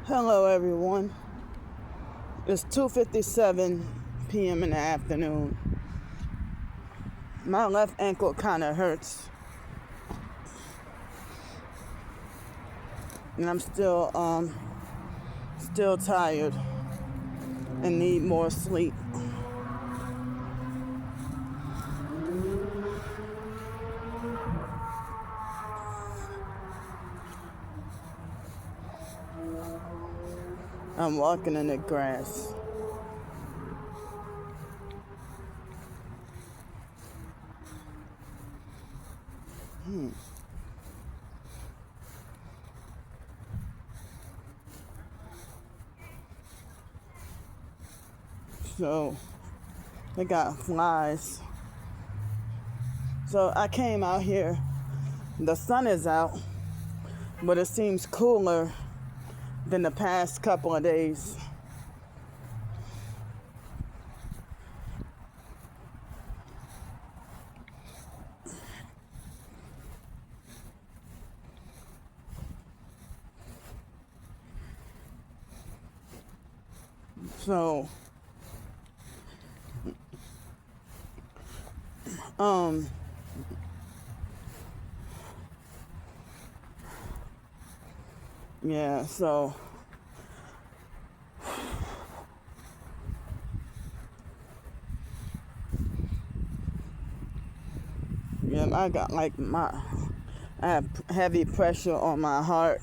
Hello everyone. It's 2:57 p.m. in the afternoon. My left ankle kind of hurts. And I'm still tired and need more sleep. I'm walking in the grass. So they got flies. So I came out here. The sun is out, but it seems cooler than the past couple of days. So, yeah, so yeah, I got I have heavy pressure on my heart.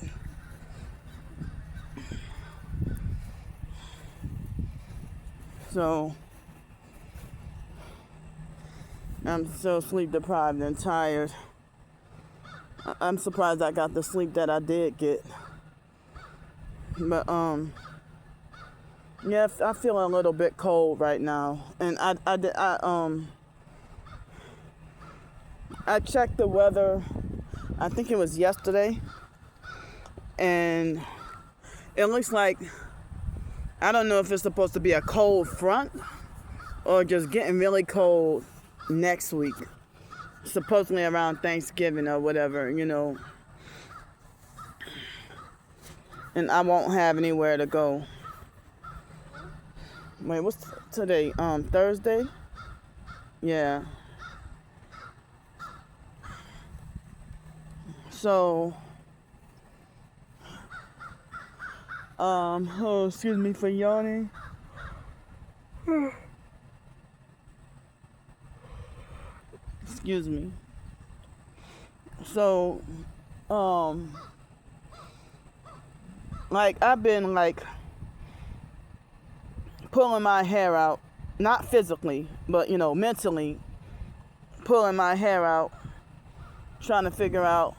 So I'm so sleep deprived and tired. I'm surprised I got the sleep that I did get. But yeah, I feel a little bit cold right now, and I checked the weather. I think it was yesterday, and it looks like, I don't know if it's supposed to be a cold front or just getting really cold next week, supposedly around Thanksgiving or whatever, and I won't have anywhere to go. Wait, what's today? Thursday? Yeah. So, oh, excuse me for yawning. Excuse me. So, I've been pulling my hair out, not physically, but mentally pulling my hair out, trying to figure out,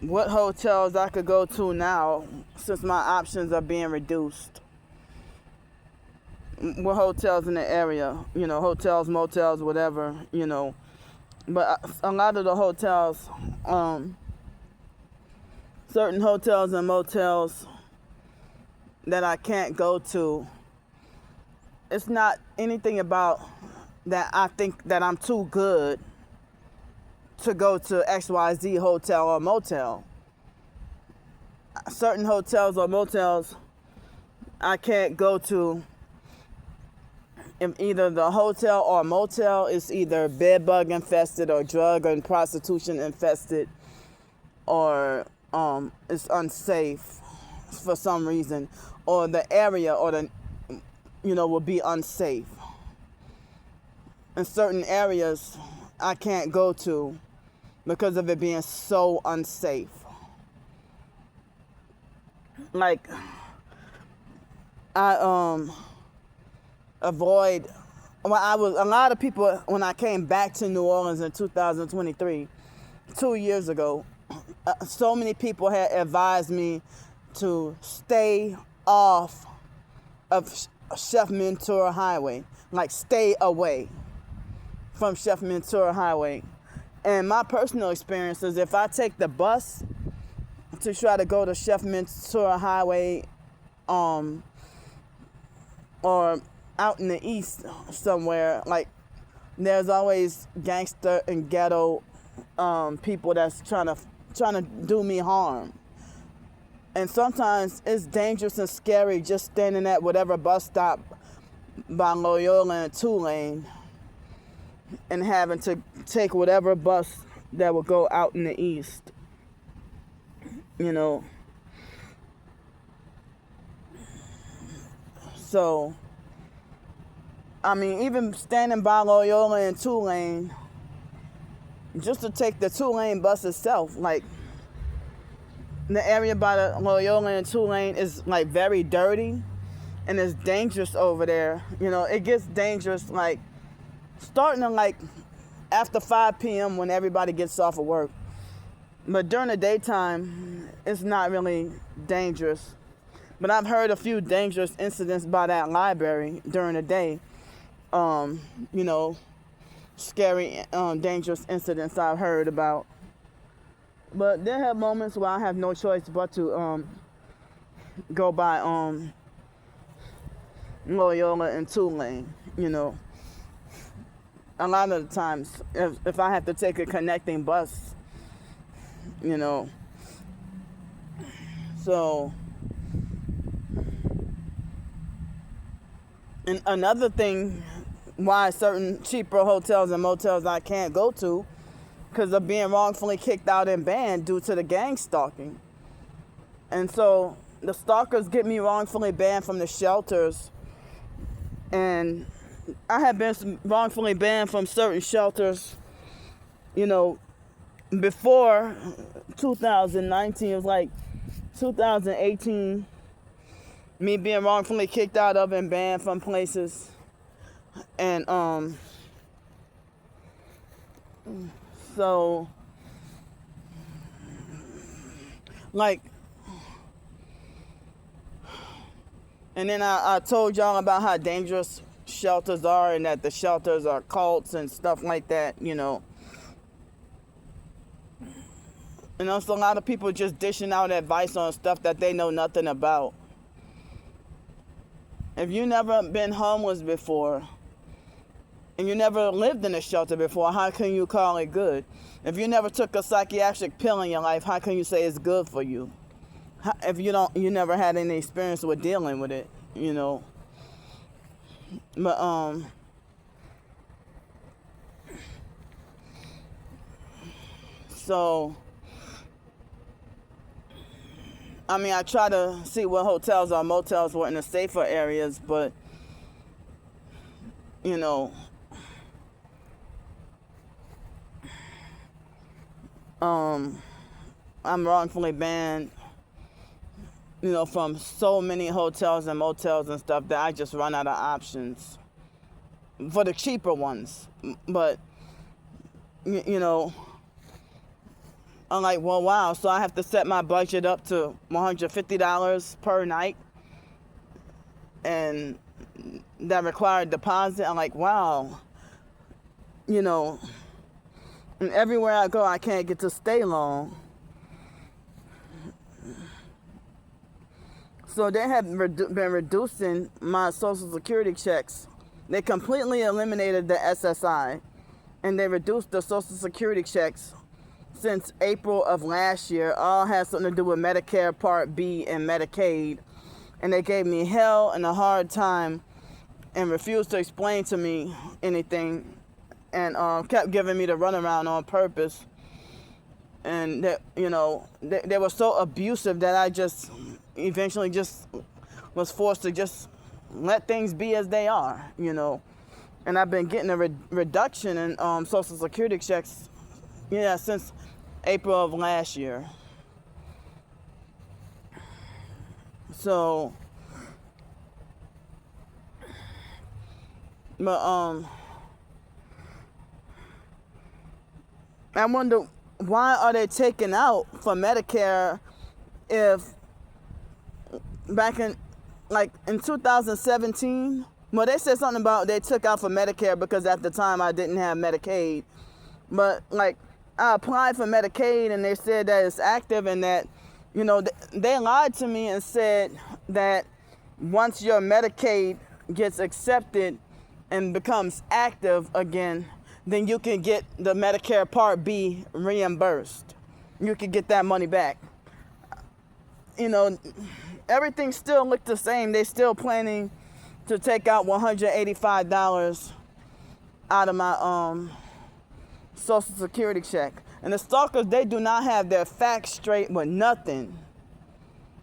what hotels I could go to now since my options are being reduced. What hotels in the area, hotels, motels, whatever, But a lot of the hotels, certain hotels and motels that I can't go to, it's not anything about that I think that I'm too good to go to XYZ hotel or motel. Certain hotels or motels I can't go to if either the hotel or motel is either bed bug infested or drug and prostitution infested, or it's unsafe for some reason, or the area or the will be unsafe. In certain areas I can't go to because of it being so unsafe. I avoid. Well, a lot of people, when I came back to New Orleans in 2023, 2 years ago, so many people had advised me to stay off of Chef Mentor Highway, stay away from Chef Mentor Highway. And my personal experience is if I take the bus to try to go to Chef Mentor Highway, or out in the east somewhere, there's always gangster and ghetto people that's trying to do me harm. And sometimes it's dangerous and scary just standing at whatever bus stop by Loyola and Tulane and having to take whatever bus that will go out in the east. You know. So, I mean, even standing by Loyola and Tulane, just to take the Tulane bus itself, like, the area by the Loyola and Tulane is, like, very dirty, and it's dangerous over there. You know, it gets dangerous, like, starting to, like, after 5 p.m. when everybody gets off of work. But during the daytime, it's not really dangerous. But I've heard a few dangerous incidents by that library during the day. You know, scary, dangerous incidents I've heard about. But there have moments where I have no choice but to go by Loyola and Tulane, you know. A lot of the times, if I have to take a connecting bus, you know. So, and another thing why certain cheaper hotels and motels I can't go to, because of being wrongfully kicked out and banned due to the gang stalking. And so the stalkers get me wrongfully banned from the shelters. And I have been wrongfully banned from certain shelters, you know, before 2019. It was like 2018, me being wrongfully kicked out of and banned from places. And so, like, and then I told y'all about how dangerous shelters are and that the shelters are cults and stuff like that, you know. And also a lot of people just dishing out advice on stuff that they know nothing about. If you never been homeless before, and you never lived in a shelter before, how can you call it good? If you never took a psychiatric pill in your life, how can you say it's good for you? If you never had any experience with dealing with it, you know. But so, I mean, I try to see what hotels or motels were in the safer areas, but, you know, I'm wrongfully banned, you know, from so many hotels and motels and stuff that I just run out of options for the cheaper ones. But, you know, I'm like, well, wow, so I have to set my budget up to $150 per night, and that required deposit. I'm like, wow, you know, and everywhere I go, I can't get to stay long. So they have been reducing my Social Security checks. They completely eliminated the SSI, and they reduced the Social Security checks since April of last year. All has something to do with Medicare Part B and Medicaid. And they gave me hell and a hard time and refused to explain to me anything, and kept giving me the runaround on purpose. And that, you know, they were so abusive that I just eventually just was forced to just let things be as they are, you know. And I've been getting a reduction in Social Security checks, yeah, since April of last year. So, but I wonder, why are they taking out for Medicare if back in, like, in 2017, well, they said something about they took out for Medicare because at the time I didn't have Medicaid. But, like, I applied for Medicaid and they said that it's active, and that, you know, they lied to me and said that once your Medicaid gets accepted and becomes active again, then you can get the Medicare Part B reimbursed. You can get that money back. you know, everything still looked the same. They still planning to take out $185 out of my Social Security check. And the stalkers, they do not have their facts straight with nothing.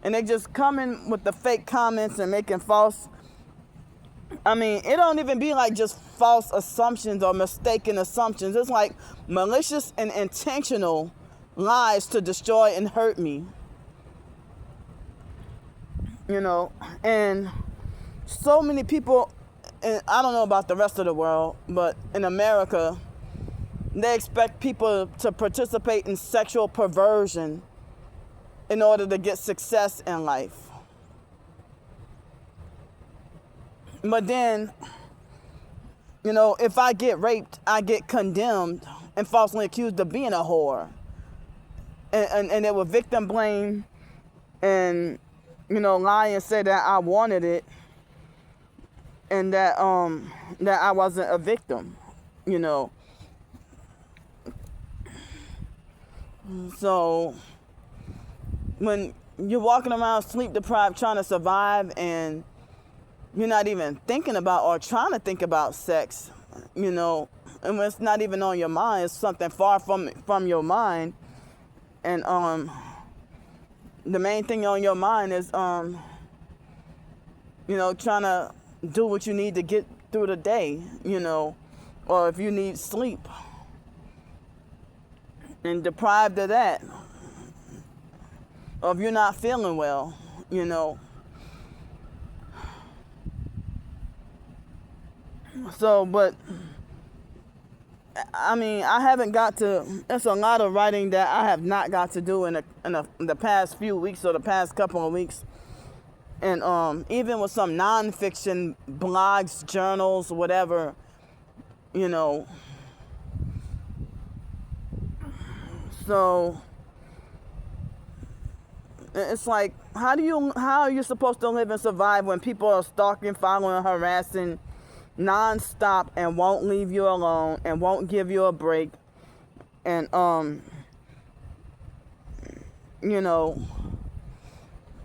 And they just come in with the fake comments and making false, it don't even be like just false assumptions or mistaken assumptions. It's like malicious and intentional lies to destroy and hurt me. And so many people, and I don't know about the rest of the world, but in America, they expect people to participate in sexual perversion in order to get success in life. But then, if I get raped, I get condemned and falsely accused of being a whore. And they will victim blame and, lie and say that I wanted it and that I wasn't a victim, So when you're walking around sleep deprived trying to survive and you're not even thinking about or trying to think about sex, and when it's not even on your mind, it's something far from your mind. And the main thing on your mind is trying to do what you need to get through the day, or if you need sleep. And deprived of that, or if you're not feeling well, So, but, I haven't got to, there's a lot of writing that I have not got to do in the past few weeks or the past couple of weeks. And even with some nonfiction blogs, journals, whatever, So it's like, how are you supposed to live and survive when people are stalking, following, harassing nonstop and won't leave you alone and won't give you a break, and and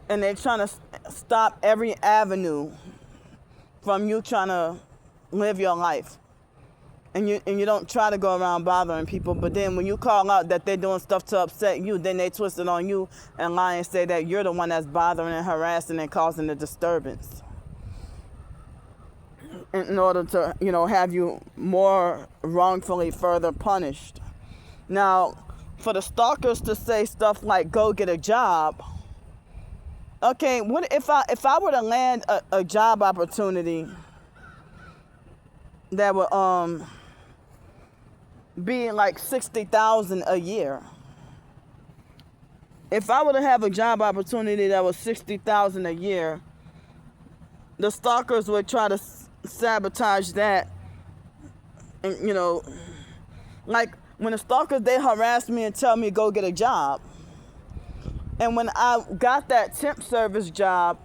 they're trying to stop every avenue from you trying to live your life. And you don't try to go around bothering people, but then when you call out that they're doing stuff to upset you, then they twist it on you and lie and say that you're the one that's bothering and harassing and causing the disturbance, in order to, have you more wrongfully further punished. Now, for the stalkers to say stuff like, go get a job, okay, what if I were to land a job opportunity that would be like $60,000 a year? If I were to have a job opportunity that was $60,000 a year, the stalkers would try to sabotage that. And, like when the stalkers, they harass me and tell me go get a job. And when I got that temp service job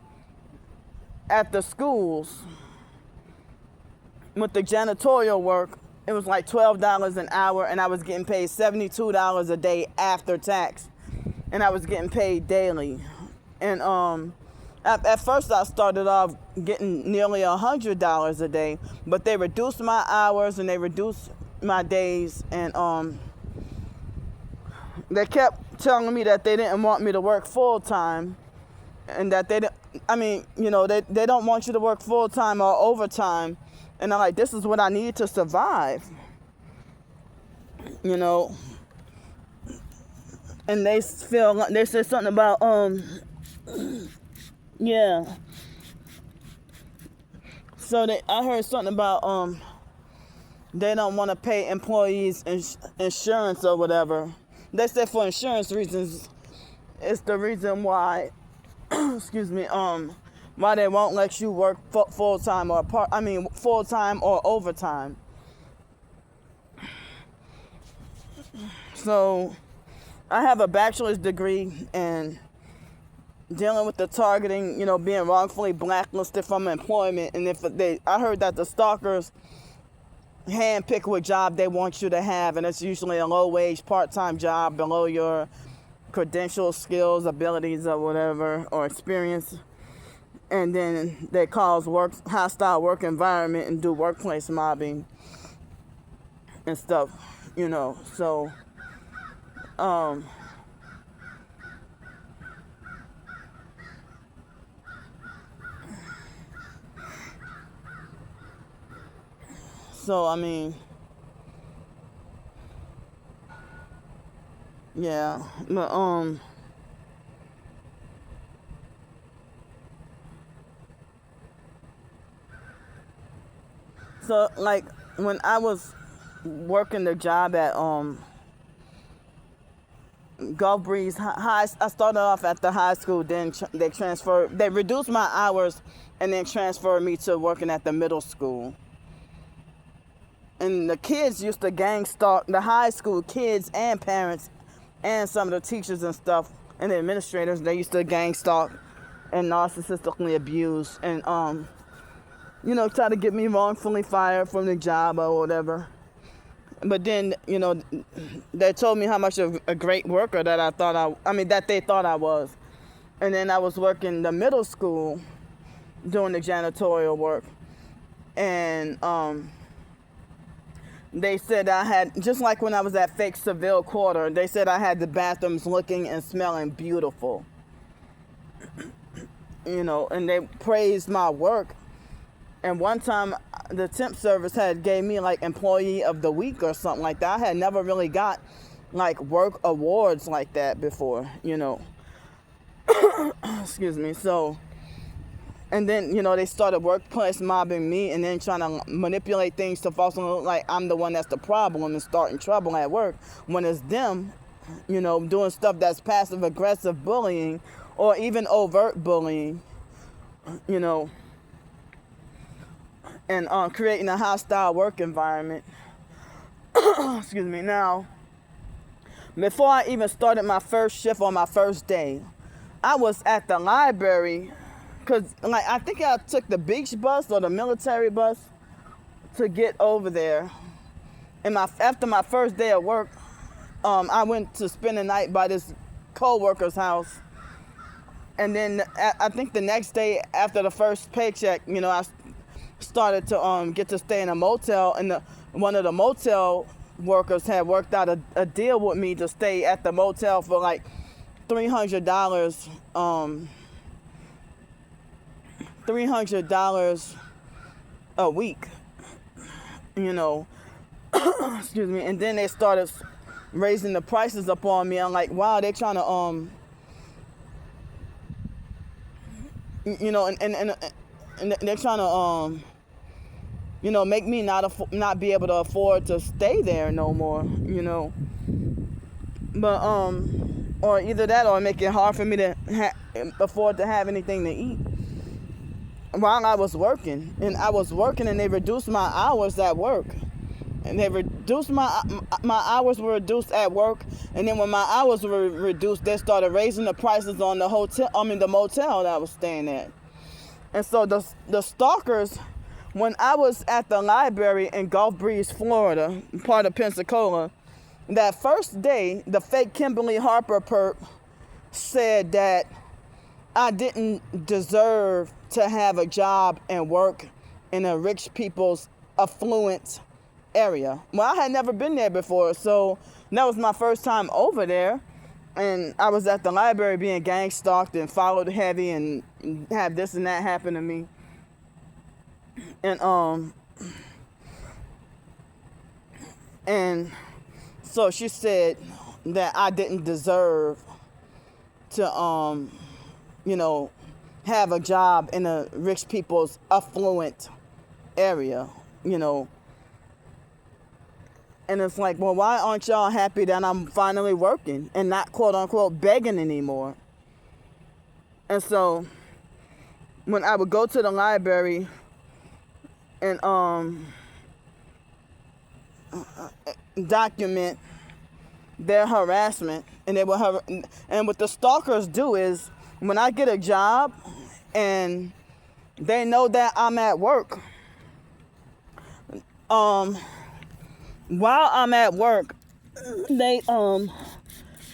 at the schools with the janitorial work, it was like $12 an hour, and I was getting paid $72 a day after tax, and I was getting paid daily. And at first I started off getting nearly $100 a day, but they reduced my hours and they reduced my days, and they kept telling me that they didn't want me to work full time, and that they don't want you to work full time or overtime. And I'm like, this is what I need to survive, And they said something about, yeah. So I heard something about, they don't want to pay employees insurance or whatever. They said for insurance reasons, it's the reason why, excuse me, why they won't let you work full-time or full-time or overtime. So I have a bachelor's degree in dealing with the targeting, being wrongfully blacklisted from employment. And I heard that the stalkers handpick what job they want you to have, and it's usually a low-wage part-time job below your credentials, skills, abilities, or whatever, or experience. And then they cause hostile work environment and do workplace mobbing and stuff, So, I mean, yeah, but so like when I was working the job at Gulf High, I started off at the high school. Then they reduced my hours, and then transferred me to working at the middle school. And the kids used to gang stalk the high school kids and parents, and some of the teachers and stuff, and the administrators. They used to gang stalk and narcissistically abuse, and try to get me wrongfully fired from the job or whatever. But then, they told me how much of a great worker that that they thought I was. And then I was working the middle school doing the janitorial work. And they said I had, just like when I was at Fake Seville Quarter, they said I had the bathrooms looking and smelling beautiful. And they praised my work. And one time, the temp service gave me like Employee of the Week or something like that. I had never really got like work awards like that before, Excuse me. So, and then, they started workplace mobbing me and then trying to manipulate things to falsely look like I'm the one that's the problem and starting trouble at work, when it's them, doing stuff that's passive aggressive bullying or even overt bullying, and creating a hostile work environment. Excuse me. Now, before I even started my first shift on my first day, I was at the library, because I think I took the beach bus or the military bus to get over there. And after my first day of work, I went to spend the night by this co-worker's house. And then I think the next day after the first paycheck, I started to get to stay in a motel, and one of the motel workers had worked out a deal with me to stay at the motel for like $300 a week, Excuse me. And then they started raising the prices up on me. I'm like, wow, they're trying to and they're trying to make me not be able to afford to stay there no more, But or either that or make it hard for me to afford to have anything to eat while I was working. And they reduced my hours at work. And they reduced my hours were reduced at work. And then when my hours were reduced, they started raising the prices on the motel that I was staying at. And so the stalkers, when I was at the library in Gulf Breeze, Florida, part of Pensacola, that first day, the fake Kimberly Harper perp said that I didn't deserve to have a job and work in a rich people's affluent area. Well, I had never been there before, so that was my first time over there. And I was at the library being gang stalked and followed heavy and have this and that happen to me. And so she said that I didn't deserve to have a job in a rich people's affluent area, And it's like, well, why aren't y'all happy that I'm finally working and not quote unquote begging anymore? And so when I would go to the library and document their harassment, and and what the stalkers do is, when I get a job and they know that I'm at work, while I'm at work, they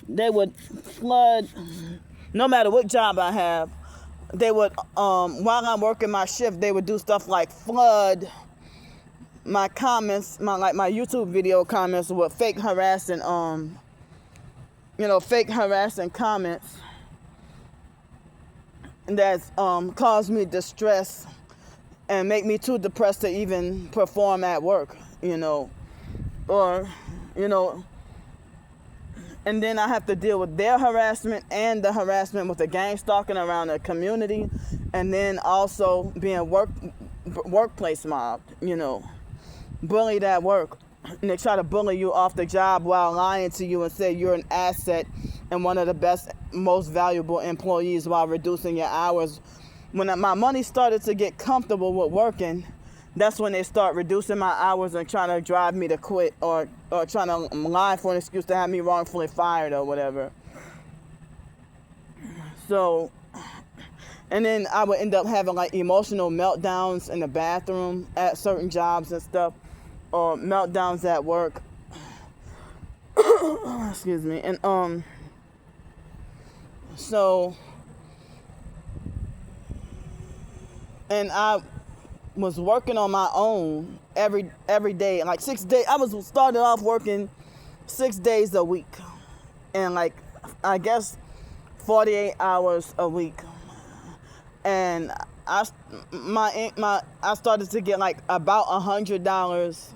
they would flood, no matter what job I have, they would, while I'm working my shift, they would do stuff like flood my comments, my YouTube video comments with fake harassing, fake harassing comments that's caused me distress and make me too depressed to even perform at work, or, and then I have to deal with their harassment and the harassment with the gang stalking around the community, and then also being workplace mobbed, bullied at work. And they try to bully you off the job while lying to you and say you're an asset and one of the best, most valuable employees while reducing your hours. When my money started to get comfortable with working, that's when they start reducing my hours and trying to drive me to quit, or trying to lie for an excuse to have me wrongfully fired or whatever. So, and then I would end up having like emotional meltdowns in the bathroom at certain jobs and stuff, or meltdowns at work. Excuse me. And and I was working on my own every day, like 6 days. I was started off working 6 days a week, and like I guess 48 hours a week. And I started to get like about $100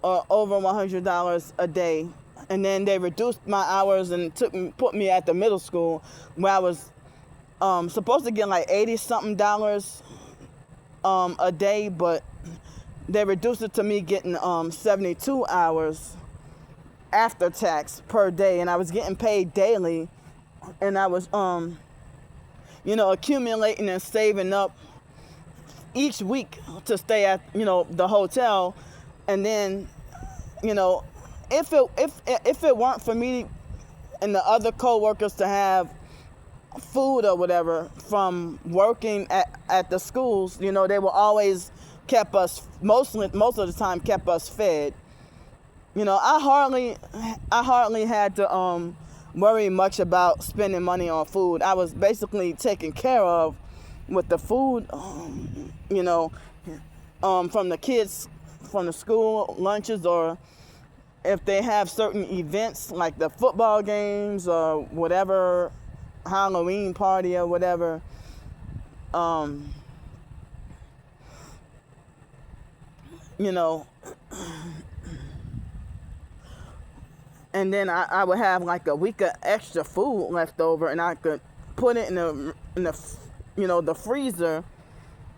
or over $100 a day, and then they reduced my hours and put me at the middle school where I was supposed to get like $80-something a day, but they reduced it to me getting 72 hours after tax per day, and I was getting paid daily, and I was accumulating and saving up each week to stay at the hotel. And then if it weren't for me and the other co-workers to have food or whatever from working at the schools, they will always kept us, most of the time kept us fed. I hardly had to worry much about spending money on food. I was basically taken care of with the food, from the kids, from the school lunches, or if they have certain events like the football games or whatever, Halloween party or whatever. And then I would have like a week of extra food left over, and I could put it in the freezer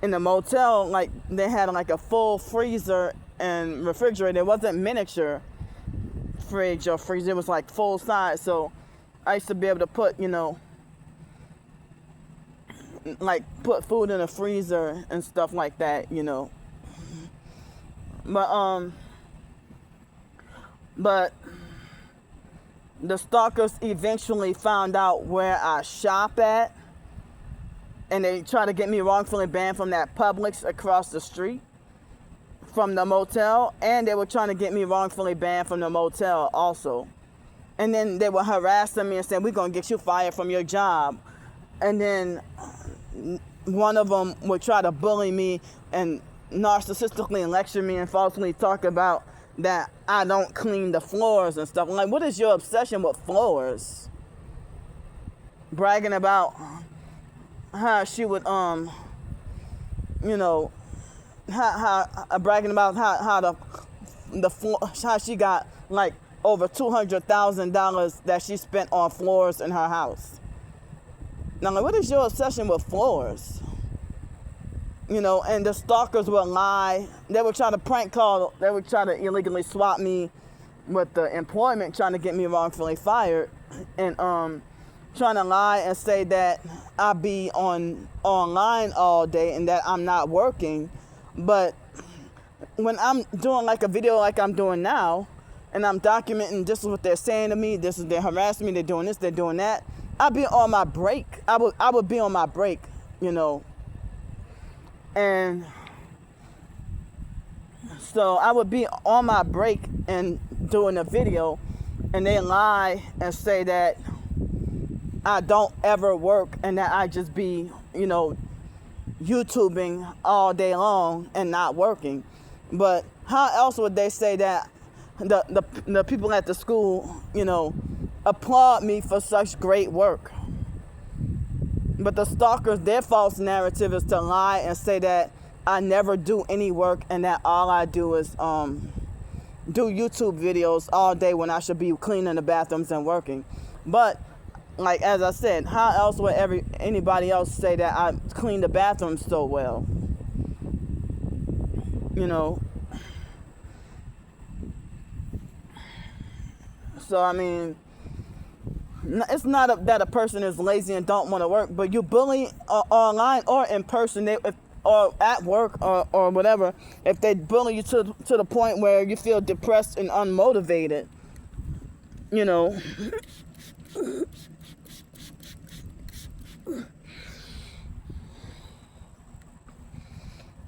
in the motel. Like they had like a full freezer and refrigerator. It wasn't miniature fridge or freezer. It was like full size. So I used to be able to put put food in a freezer and stuff like that. But the stalkers eventually found out where I shop at, and they tried to get me wrongfully banned from that Publix across the street from the motel, and they were trying to get me wrongfully banned from the motel also. And then they were harassing me and saying, "We're going to get you fired from your job." And then one of them would try to bully me and narcissistically lecture me and falsely talk about that I don't clean the floors and stuff. I'm like, what is your obsession with floors? Bragging about how she would, bragging about how the floor, how she got like over $200,000 that she spent on floors in her house. Now, like, what is your obsession with floors? And the stalkers would lie. They would try to prank call. They would try to illegally swap me with the employment, trying to get me wrongfully fired, and trying to lie and say that I be online all day and that I'm not working. But when I'm doing like a video like I'm doing now, and I'm documenting this is what they're saying to me, this is they're harassing me, they're doing this, they're doing that, I'd be on my break. I would be on my break, And so I would be on my break and doing a video, and they lie and say that I don't ever work and that I just be, YouTubing all day long and not working. But how else would they say that the people at the school, applaud me for such great work? But the stalkers, their false narrative is to lie and say that I never do any work and that all I do is do YouTube videos all day when I should be cleaning the bathrooms and working. But like as I said, how else would anybody else say that I clean the bathrooms so well? So I mean, it's not that a person is lazy and don't want to work, but you bully online or in person, or at work or whatever. If they bully you to the point where you feel depressed and unmotivated,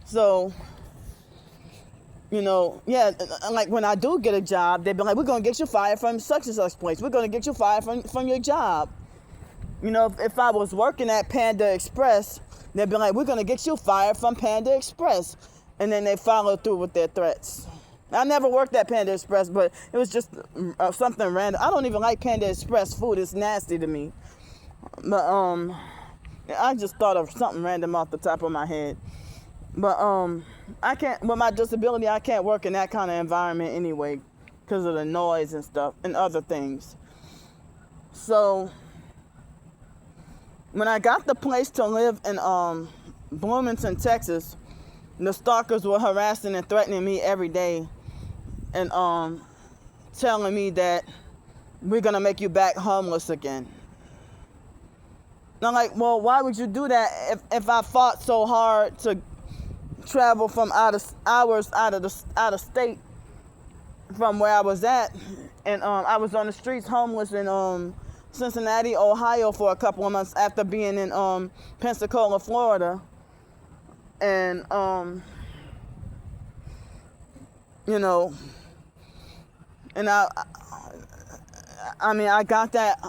So, yeah, like when I do get a job, they be like, we're going to get you fired from such and such place. We're going to get you fired from your job. If I was working at Panda Express, they'd be like, we're going to get you fired from Panda Express. And then they follow through with their threats. I never worked at Panda Express, but it was just something random. I don't even like Panda Express food. It's nasty to me. But I just thought of something random off the top of my head. But I can't, with my disability, I can't work in that kind of environment anyway because of the noise and stuff and other things. So when I got the place to live in Bloomington, Texas, the stalkers were harassing and threatening me every day and telling me that we're going to make you back homeless again. And I'm like, well, why would you do that if I fought so hard to travel from out of state from where I was at, and I was on the streets homeless in Cincinnati, Ohio for a couple of months after being in Pensacola, Florida, and and I got that.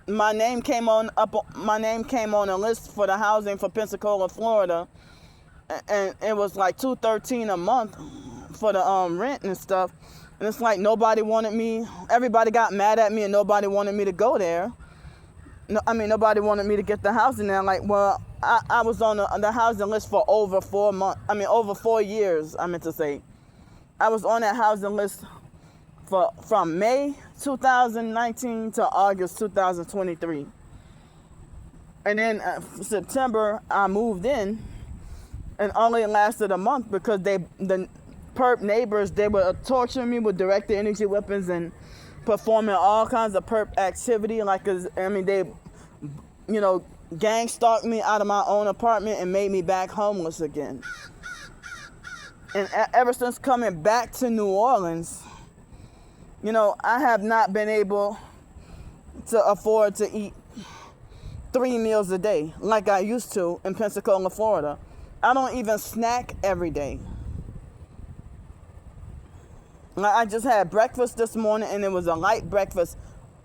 My name came on a list for the housing for Pensacola, Florida, and it was like $213 a month for the rent and stuff. And it's like nobody wanted me. Everybody got mad at me, and nobody wanted me to go there. Nobody wanted me to get the housing there. Like, well, I was on the housing list for over 4 months. Over 4 years. I meant to say, I was on that housing list from May 2019 to August 2023. And then September, I moved in, and only lasted a month because the perp neighbors, they were torturing me with direct energy weapons and performing all kinds of perp activity. They, gang stalked me out of my own apartment and made me back homeless again. And ever since coming back to New Orleans, I have not been able to afford to eat 3 meals a day like I used to in Pensacola, Florida. I don't even snack every day. I just had breakfast this morning, and it was a light breakfast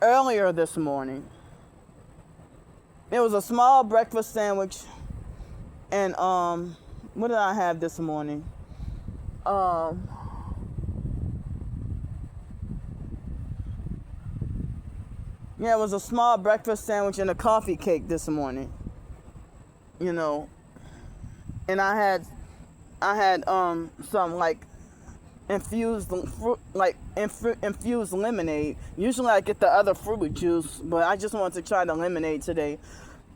earlier this morning. It was a small breakfast sandwich, and what did I have this morning? Yeah, it was a small breakfast sandwich and a coffee cake this morning. And I had some infused lemonade. Usually I get the other fruit juice, but I just wanted to try the lemonade today.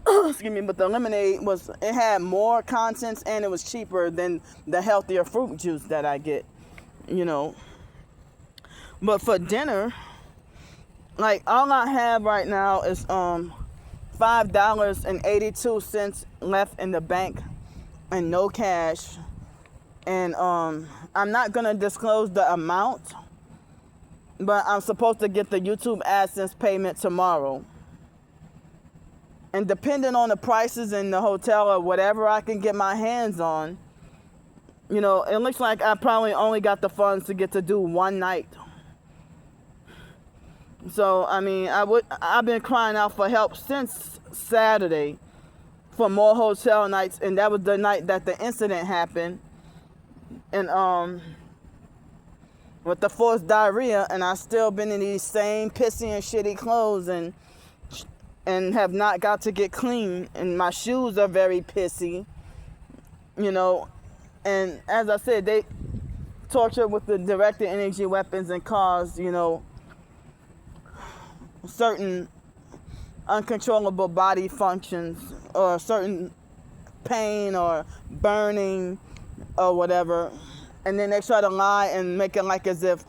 Excuse me, but the lemonade had more contents and it was cheaper than the healthier fruit juice that I get, But for dinner, all I have right now is $5.82 left in the bank and no cash. And I'm not gonna disclose the amount, but I'm supposed to get the YouTube AdSense payment tomorrow. And depending on the prices in the hotel or whatever I can get my hands on, it looks like I probably only got the funds to get to do one night. So, I mean, I've been crying out for help since Saturday for more hotel nights, and that was the night that the incident happened. And with the forced diarrhea, and I still been in these same pissy and shitty clothes, and have not got to get clean, and my shoes are very pissy, you know. And as I said, they torture with the directed energy weapons and cause, you know, certain uncontrollable body functions or certain pain or burning or whatever. And then they try to lie and make it like as if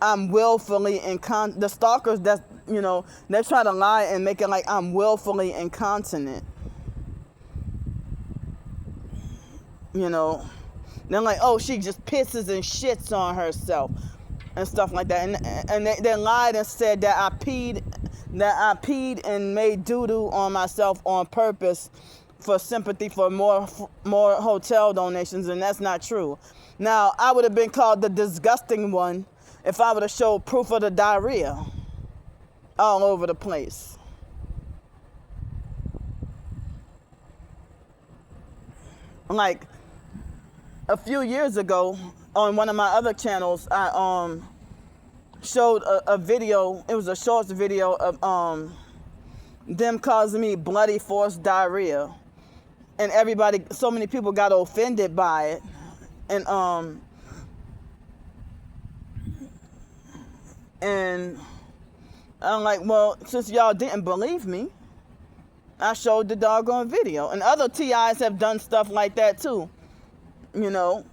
I'm willfully the stalkers, that's, you know, they try to lie and make it like I'm willfully incontinent. You know, they're like, oh, she just pisses and shits on herself and stuff like that. And they lied and said that I peed and made doo-doo on myself on purpose for sympathy for more hotel donations, and that's not true. Now, I would have been called the disgusting one if I would have showed proof of the diarrhea all over the place. Like, a few years ago, on one of my other channels, I showed a video. It was a shorts video of them causing me bloody forced diarrhea, and so many people got offended by it, and I'm like, well, since y'all didn't believe me, I showed the doggone video, and other TIs have done stuff like that too. You know,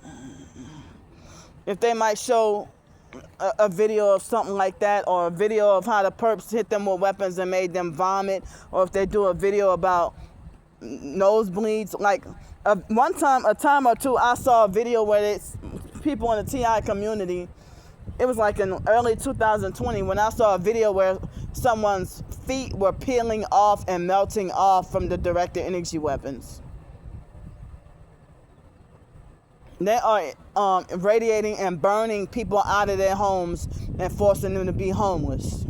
if they might show a video of something like that, or a video of how the perps hit them with weapons and made them vomit, or if they do a video about nosebleeds. Like a time or two, I saw a video where it's people in the TI community. It was like in early 2020 when I saw a video where someone's feet were peeling off and melting off from the directed energy weapons. They are radiating and burning people out of their homes and forcing them to be homeless.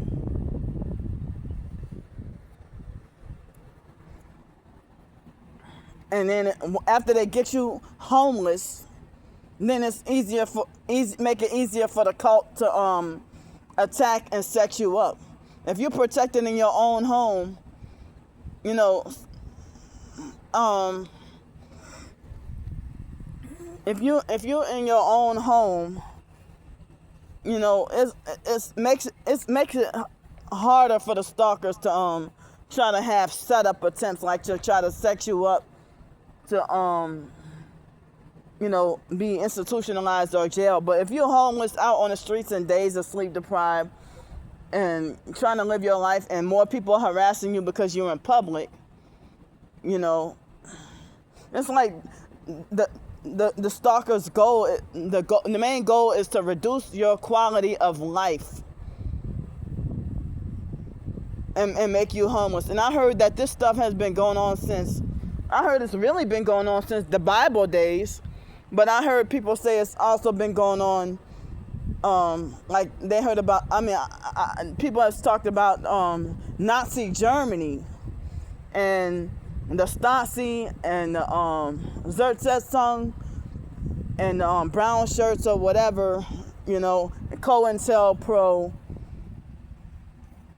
And then after they get you homeless, then it's make it easier for the cult to attack and set you up. If you're protected in your own home, you know, if you're in your own home, you know, it makes it harder for the stalkers to try to have setup attempts, like to try to set you up to you know, be institutionalized or jailed. But if you're homeless out on the streets and days of sleep deprived and trying to live your life, and more people are harassing you because you're in public, you know, it's like the stalker's goal, the main goal is to reduce your quality of life and make you homeless. And I heard that this stuff has been going on it's really been going on since the Bible days. But I heard people say it's also been going on, like they heard about, people have talked about Nazi Germany and the Stasi and the Zerzetzung and brown shirts or whatever, you know, COINTELPRO,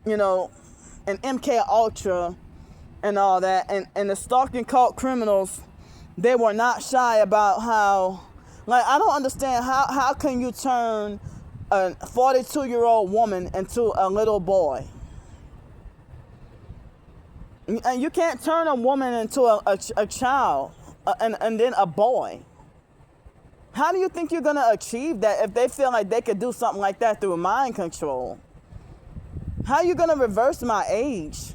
you know, and MK Ultra and all that. And the stalking cult criminals, they were not shy about how, like, I don't understand how can you turn a 42-year-old woman into a little boy? And you can't turn a woman into a child and then a boy. How do you think you're going to achieve that if they feel like they could do something like that through mind control? How are you going to reverse my age?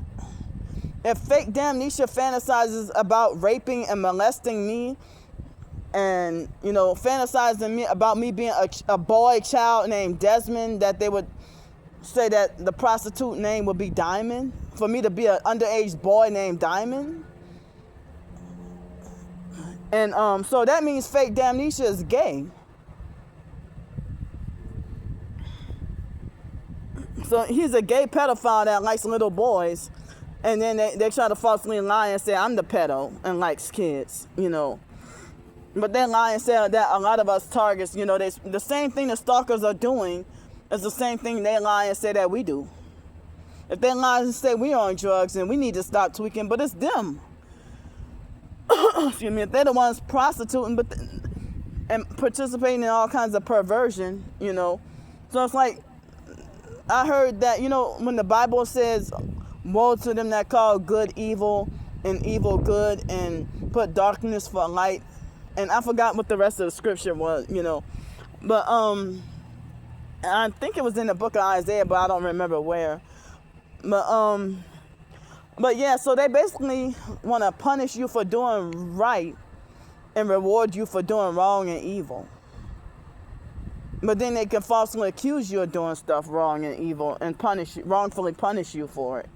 If fake Damnesia fantasizes about raping and molesting me and, you know, fantasizing about me being a boy child named Desmond, that they would say that the prostitute name would be Diamond, for me to be an underage boy named Diamond. And so that means fake Damnesia is gay. So he's a gay pedophile that likes little boys, and then they try to falsely lie and say I'm the pedo and likes kids, But they lie and say that a lot of us targets, the same thing the stalkers are doing is the same thing they lie and say that we do. If they lie and say we are on drugs and we need to stop tweaking, but it's them. Excuse me, if they're the ones prostituting and participating in all kinds of perversion, So it's like, I heard that, when the Bible says, woe to them that call good evil and evil good and put darkness for light. And I forgot what the rest of the scripture was, But I think it was in the book of Isaiah, but I don't remember where. But yeah, so they basically want to punish you for doing right and reward you for doing wrong and evil. But then they can falsely accuse you of doing stuff wrong and evil and wrongfully punish you for it,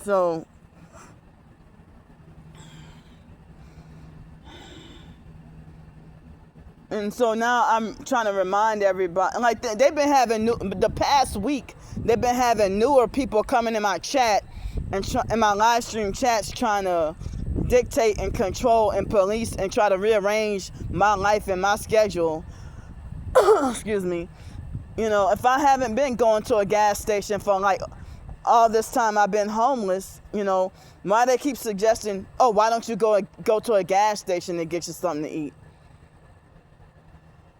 So, and so now I'm trying to remind everybody, like they've been having the past week, they've been having newer people coming in my chat and in my live stream chats trying to dictate and control and police and try to rearrange my life and my schedule. Excuse me. If I haven't been going to a gas station for like all this time I've been homeless, why they keep suggesting, oh, why don't you go to a gas station and get you something to eat?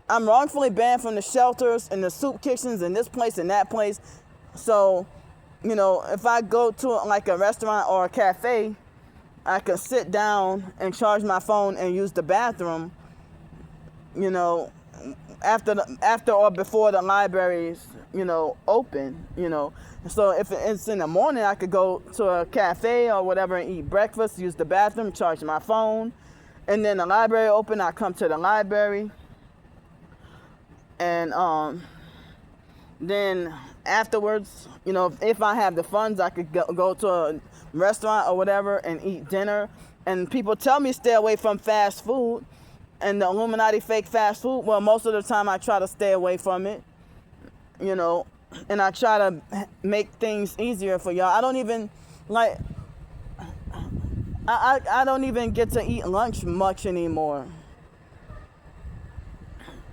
I'm wrongfully banned from the shelters and the soup kitchens and this place and that place. So, if I go to like a restaurant or a cafe, I can sit down and charge my phone and use the bathroom, after or before the libraries, open, So if it's in the morning, I could go to a cafe or whatever and eat breakfast, use the bathroom, charge my phone. And then the library open, I come to the library. And then afterwards, if I have the funds, I could go to a restaurant or whatever and eat dinner. And people tell me stay away from fast food and the Illuminati fake fast food. Well, most of the time I try to stay away from it, and I try to make things easier for y'all. I don't even I don't even get to eat lunch much anymore.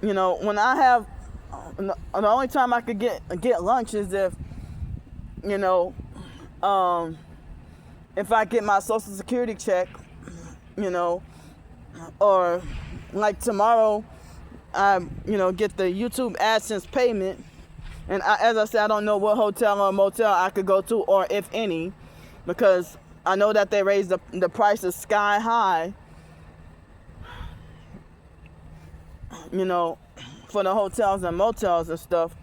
When I have, the only time I could get lunch is if, if I get my Social Security check, or like tomorrow, I, get the YouTube AdSense payment. And as I said, I don't know what hotel or motel I could go to, or if any, because I know that they raised the prices sky high, for the hotels and motels and stuff.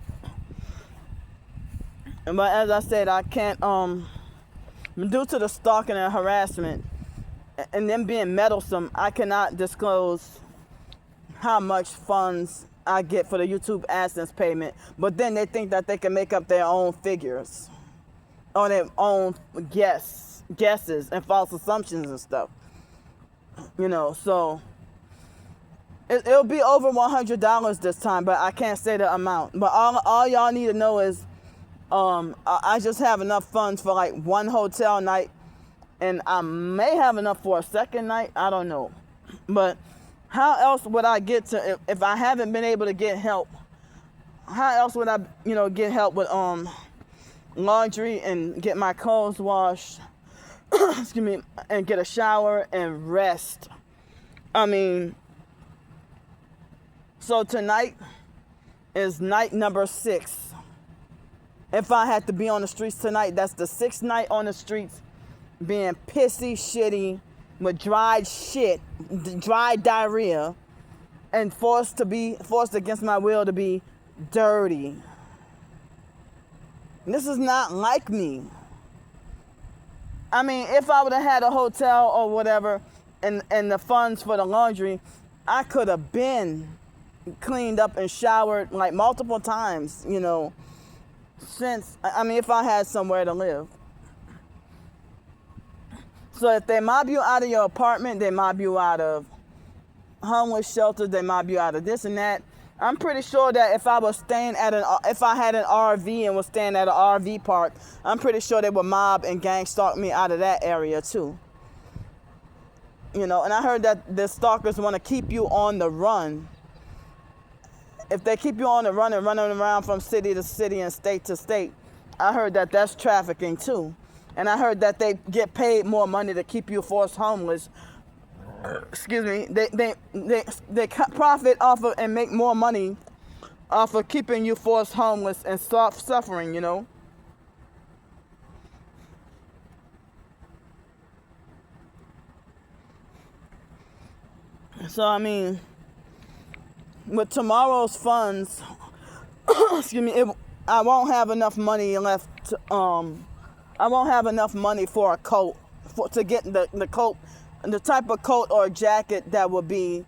But as I said, I can't, due to the stalking and harassment and them being meddlesome, I cannot disclose how much funds I get for the YouTube AdSense payment. But then they think that they can make up their own figures or their own guesses and false assumptions and stuff. So it'll be over $100 this time, but I can't say the amount. But all y'all need to know is I just have enough funds for like one hotel night, and I may have enough for a second night. I don't know. But how else would I get to, if I haven't been able to get help, how else would I, get help with laundry and get my clothes washed, excuse me, and get a shower and rest? So tonight is night number 6. If I had to be on the streets tonight, that's the 6th night on the streets, being pissy, shitty, with dried shit, dry diarrhea, and forced against my will to be dirty. This is not like me. If I would have had a hotel or whatever and the funds for the laundry, I could have been cleaned up and showered like multiple times, since, if I had somewhere to live. So if they mob you out of your apartment, they mob you out of homeless shelters, they mob you out of this and that, I'm pretty sure that if I had an RV and was staying at an RV park, I'm pretty sure they would mob and gang stalk me out of that area too. And I heard that the stalkers want to keep you on the run. If they keep you on the run and running around from city to city and state to state, I heard that that's trafficking too. And I heard that they get paid more money to keep you forced homeless. Excuse me. They profit off of and make more money off of keeping you forced homeless and suffering, So, I mean, with tomorrow's funds, excuse me, I won't have enough money left. I won't have enough money for a coat, to get the coat, the type of coat or jacket that would be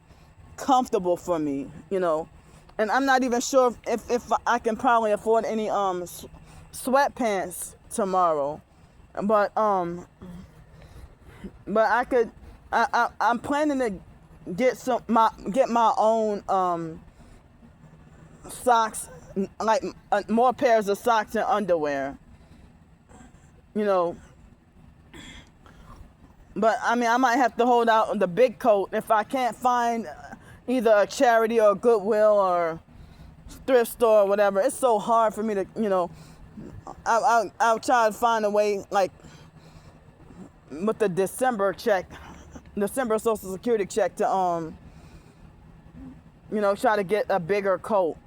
comfortable for me, And I'm not even sure if I can probably afford any sweatpants tomorrow, but I could. I'm planning to get my own socks, like more pairs of socks and underwear, But I mean, I might have to hold out on the big coat if I can't find either a charity or a Goodwill or thrift store or whatever. It's so hard for me to, I'll try to find a way, like with the December Social Security check to, try to get a bigger coat.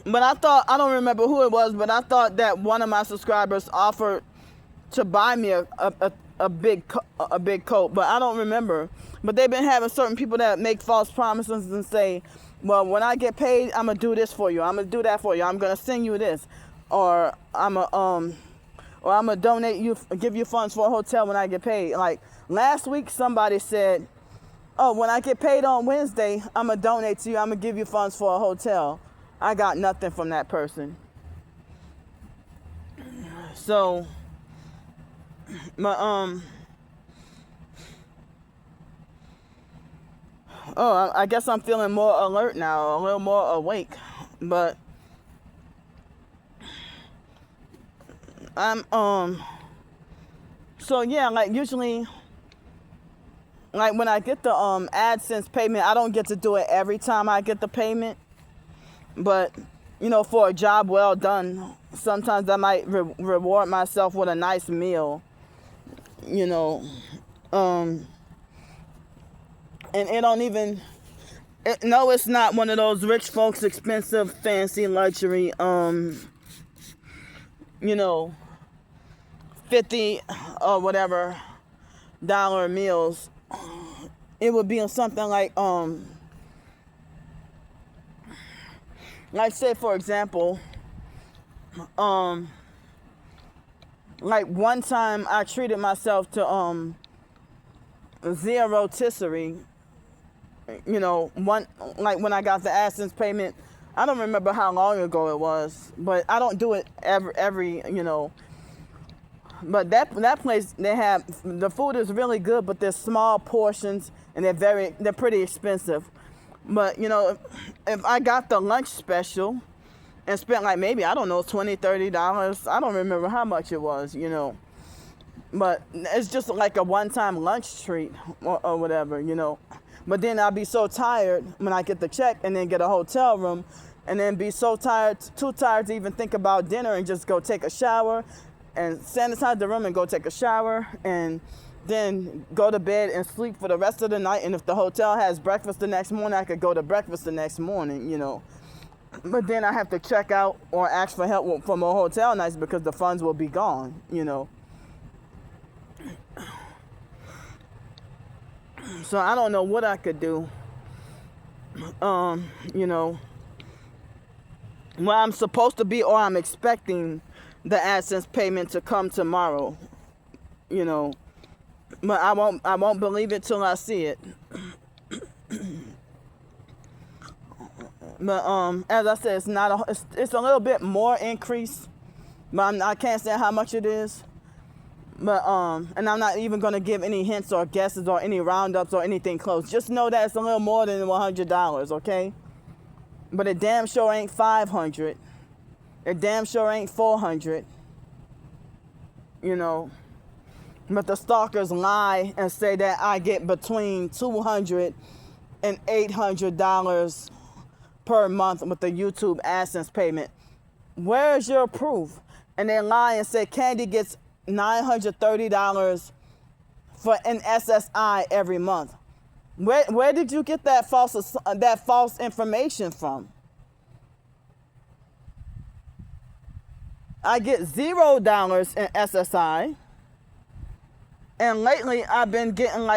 But I don't remember who it was, but I thought that one of my subscribers offered to buy me a big coat, but I don't remember. But they've been having certain people that make false promises and say, well, when I get paid, I'm gonna do this for you, I'm gonna do that for you, I'm gonna send you this, or I'm gonna give you funds for a hotel when I get paid. Like last week, somebody said, oh, when I get paid on Wednesday, I'm gonna donate to you, I'm gonna give you funds for a hotel. I got nothing from that person. So, but I guess I'm feeling more alert now, a little more awake. But I'm so yeah, like usually, like when I get the AdSense payment, I don't get to do it every time I get the payment. But, for a job well done, sometimes I might reward myself with a nice meal, And it don't even, no, it's not one of those rich folks' expensive, fancy luxury, 50 or whatever dollar meals. It would be something like say for example, like one time I treated myself to zero rotisserie, when I got the AdSense payment. I don't remember how long ago it was, but I don't do it every But that place, the food is really good, but they're small portions and they're pretty expensive. But if I got the lunch special and spent like maybe, I don't know, $20-$30, I don't remember how much it was, But it's just like a one-time lunch treat or whatever, But then I'll be so tired when I get the check and then get a hotel room and then be so too tired to even think about dinner and just go take a shower and sanitize the room and go take a shower and then go to bed and sleep for the rest of the night. And if the hotel has breakfast the next morning, I could go to breakfast the next morning, But then I have to check out or ask for help for more hotel nights because the funds will be gone, So I don't know what I could do. Well, I'm supposed to be, or I'm expecting the AdSense payment to come tomorrow, But I won't believe it till I see it. But as I said, it's a little bit more increase, but I can't say how much it is. But and I'm not even gonna give any hints or guesses or any roundups or anything close. Just know that it's a little more than $100, okay? But it damn sure ain't 500. It damn sure ain't 400. You know. But the stalkers lie and say that I get between $200 and $800 per month with the YouTube AdSense payment. Where's your proof? And they lie and say Candy gets $930 for an SSI every month. Where did you get that false information from? I get $0 in SSI, and lately I've been getting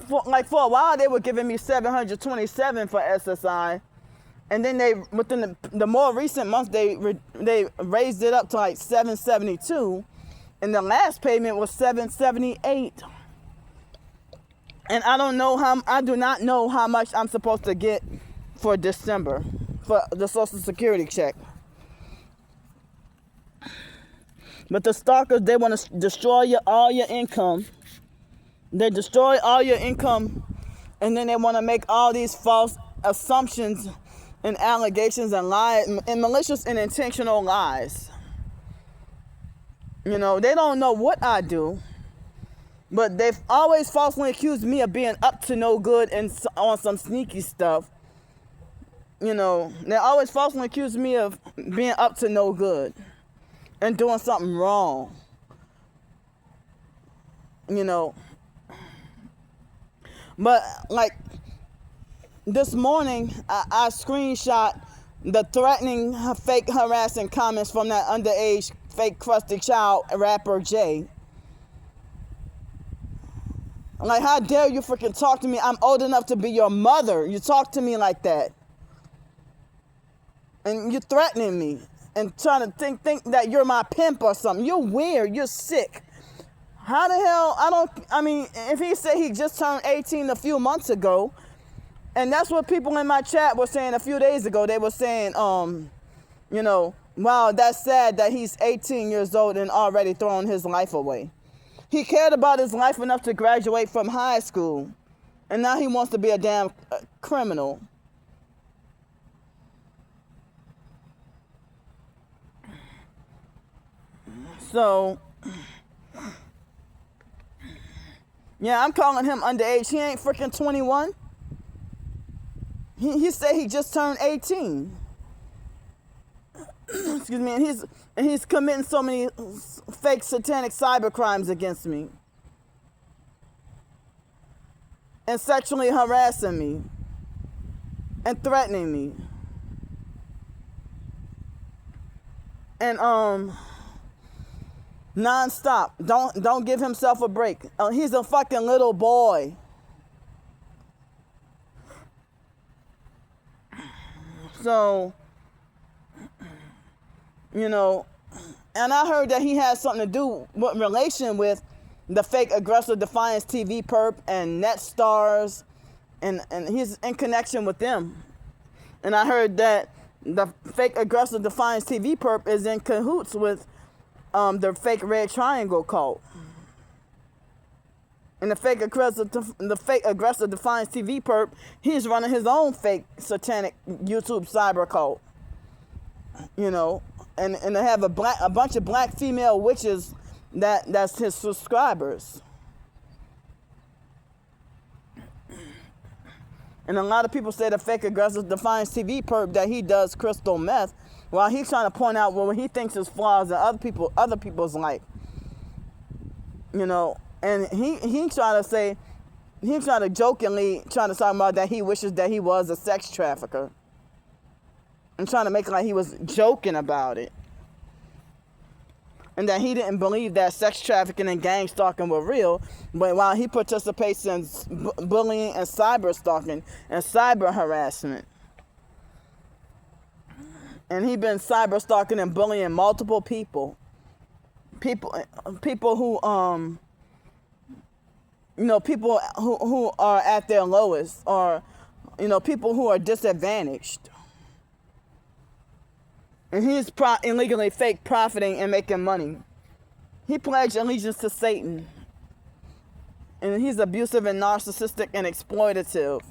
for a while they were giving me $727 for SSI. And then within the more recent months, they raised it up to like $772, and the last payment was $778. And I do not know how much I'm supposed to get for December for the Social Security check. But the stalkers, they want to destroy all your income. They destroy all your income, and then they want to make all these false assumptions and allegations and lies and malicious and intentional lies. You know, they don't know what I do, but they've always falsely accused me of being up to no good and on some sneaky stuff. You know, they always falsely accuse me of being up to no good and doing something wrong. You know, but this morning, I screenshot the threatening, fake harassing comments from that underage, fake crusty child rapper Jay. How dare you freaking talk to me? I'm old enough to be your mother. You talk to me like that. And you're threatening me and trying to think that you're my pimp or something. You're weird. You're sick. How the hell, if he said he just turned 18 a few months ago, and that's what people in my chat were saying a few days ago. They were saying, you know, wow, that's sad that he's 18 years old and already throwing his life away. He cared about his life enough to graduate from high school, and now he wants to be a damn criminal. So, yeah, I'm calling him underage. He ain't freaking 21. He said he just turned 18. Excuse me, and he's committing so many fake satanic cyber crimes against me. And sexually harassing me. And threatening me. And non-stop. Don't give himself a break. He's a fucking little boy. So, you know, and I heard that he has something to do with relation with the fake aggressive defiance TV perp and net stars, and he's in connection with them. And I heard that the fake aggressive defiance TV perp is in cahoots with the fake red triangle cult. And the fake aggressive defiance TV perp, he's running his own fake satanic YouTube cyber cult. You know, and they have a bunch of black female witches that's his subscribers. And a lot of people say the fake aggressive defiance TV perp that he does crystal meth while he's trying to point out what he thinks is flaws in other people's life. You know, and he trying to jokingly talk about that he wishes that he was a sex trafficker. And trying to make it like he was joking about it. And that he didn't believe that sex trafficking and gang stalking were real, but while he participates in bullying and cyber stalking and cyber harassment. And he's been cyber stalking and bullying multiple people. People who you know, people who are at their lowest, or, you know, people who are disadvantaged. And he's illegally fake profiting and making money He pledged allegiance to Satan. And he's abusive and narcissistic and exploitative.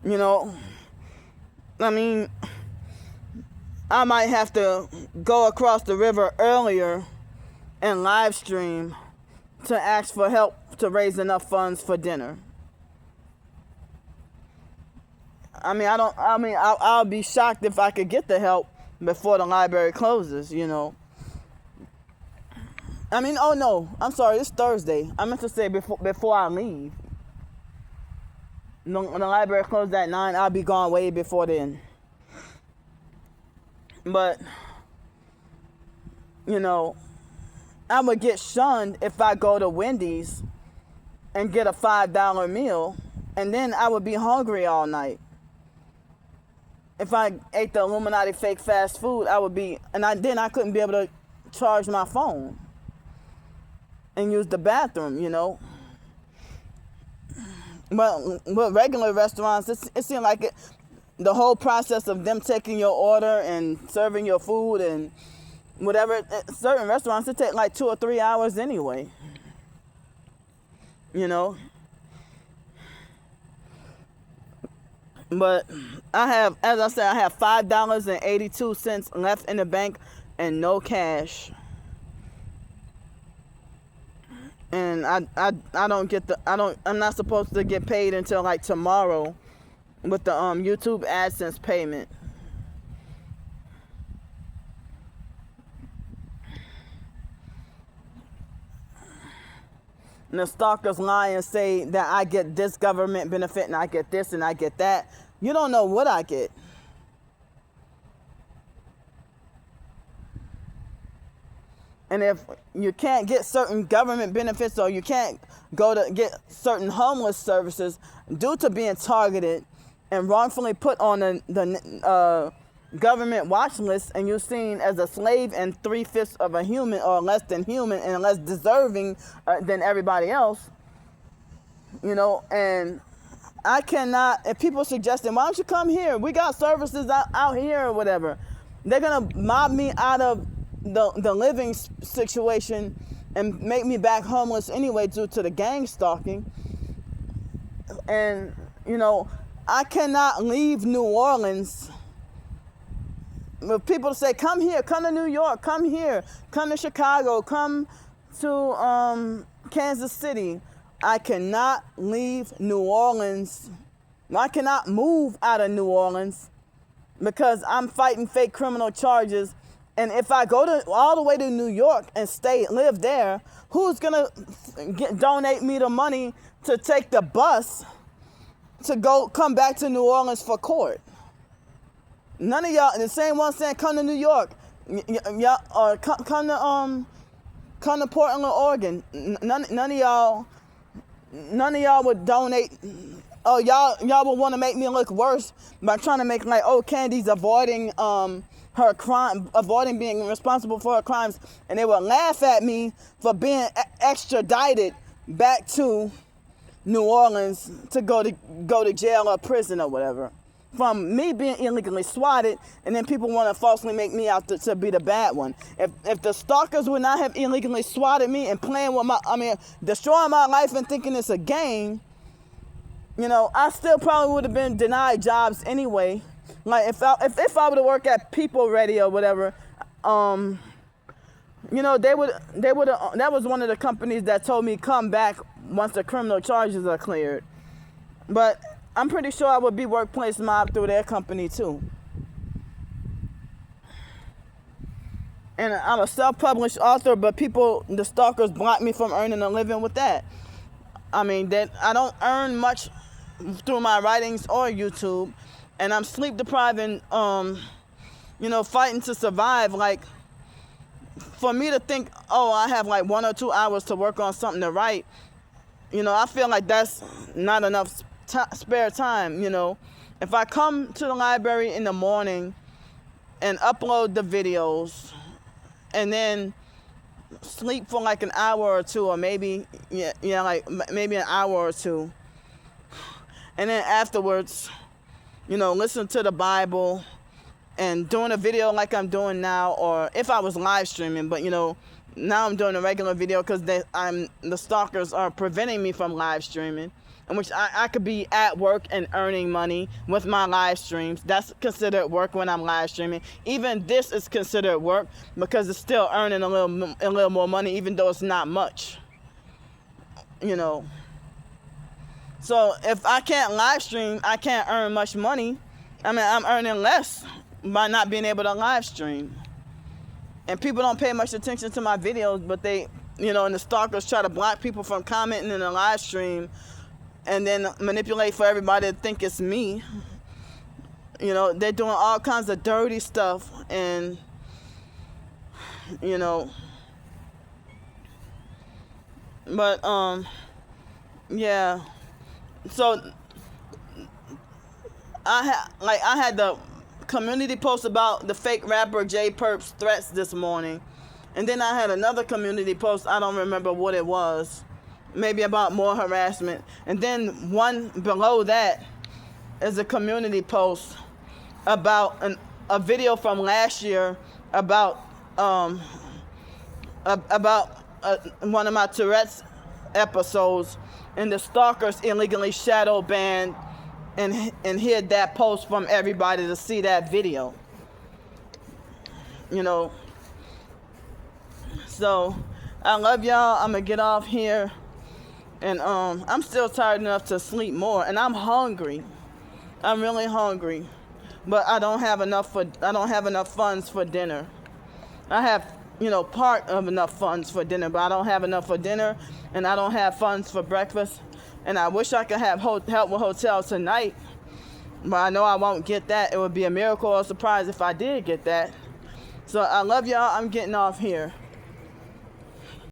You know, I mean, I might have to go across the river earlier and live stream to ask for help to raise enough funds for dinner. I'll be shocked if I could get the help before the library closes, you know. Oh no, I'm sorry, it's Thursday. I meant to say before I leave. When the library closes at 9, I'll be gone way before then. But, you know, I would get shunned if I go to Wendy's and get a $5 meal, and then I would be hungry all night. If I ate the Illuminati fake fast food, then I couldn't be able to charge my phone and use the bathroom, you know. But with regular restaurants, it seems like the whole process of them taking your order and serving your food and whatever, certain restaurants, it takes like 2 or 3 hours anyway, you know. But as I said, I have $5.82 left in the bank and no cash. And I'm not supposed to get paid until like tomorrow with the YouTube AdSense payment. And the stalkers lie and say that I get this government benefit and I get this and I get that. You don't know what I get. And if you can't get certain government benefits or you can't go to get certain homeless services due to being targeted and wrongfully put on the government watch list, and you're seen as a slave and 3/5 of a human or less than human and less deserving than everybody else, you know, and I cannot, if people suggesting, why don't you come here? We got services out here or whatever. They're going to mob me out of the living situation and make me back homeless anyway due to the gang stalking. And, you know, I cannot leave New Orleans. If people say, come here, come to New York, come here, come to Chicago, come to Kansas City. I cannot leave New Orleans. I cannot move out of New Orleans because I'm fighting fake criminal charges. And if I go all the way to New York and live there, who's gonna donate me the money to take the bus to come back to New Orleans for court? None of y'all, the same one saying come to New York, y'all, or come to Portland, Oregon. None of y'all would donate. Oh, y'all would want to make me look worse by trying to make like, oh, Candy's avoiding her crime, avoiding being responsible for her crimes, and they would laugh at me for being extradited back to New Orleans to go to jail or prison or whatever, from me being illegally swatted, and then people want to falsely make me out to be the bad one. If the stalkers would not have illegally swatted me and destroying my life and thinking it's a game, you know, I still probably would have been denied jobs anyway. Like if I were to work at People Ready or whatever, you know, they would that was one of the companies that told me come back once the criminal charges are cleared. But I'm pretty sure I would be workplace mob through their company too. And I'm a self-published author, but the stalkers block me from earning a living with that. I don't earn much through my writings or YouTube, and I'm sleep deprived and you know, fighting to survive. Like, for me to think, oh, I have like 1 or 2 hours to work on something to write, you know, I feel like that's not enough spare time. You know, if I come to the library in the morning and upload the videos and then sleep for like an hour or two, or maybe maybe an hour or two, and then afterwards, you know, listen to the Bible and doing a video like I'm doing now, or if I was live streaming, but now I'm doing a regular video because the stalkers are preventing me from live streaming, in which I could be at work and earning money with my live streams. That's considered work when I'm live streaming. Even this is considered work because it's still earning a little more money, even though it's not much. So if I can't live stream, I can't earn much money. I mean, I'm earning less by not being able to live stream. And people don't pay much attention to my videos, but they, and the stalkers try to block people from commenting in the live stream and then manipulate for everybody to think it's me. They're doing all kinds of dirty stuff, and, but, yeah. So I had the community post about the fake rapper J Perp's threats this morning, and then I had another community post, I don't remember what it was, maybe about more harassment, and then one below that is a community post about a video from last year about one of my Tourette's episodes, and the stalkers illegally shadow banned and hid that post from everybody to see that video. So I love y'all. I'm gonna get off here, and I'm still tired enough to sleep more, and I'm hungry. I'm really hungry, but I don't have enough funds for dinner. I have part of enough funds for dinner, but I don't have enough for dinner, and I don't have funds for breakfast. And I wish I could have help with hotel tonight, but I know I won't get that. It would be a miracle or a surprise if I did get that. So I love y'all. I'm getting off here.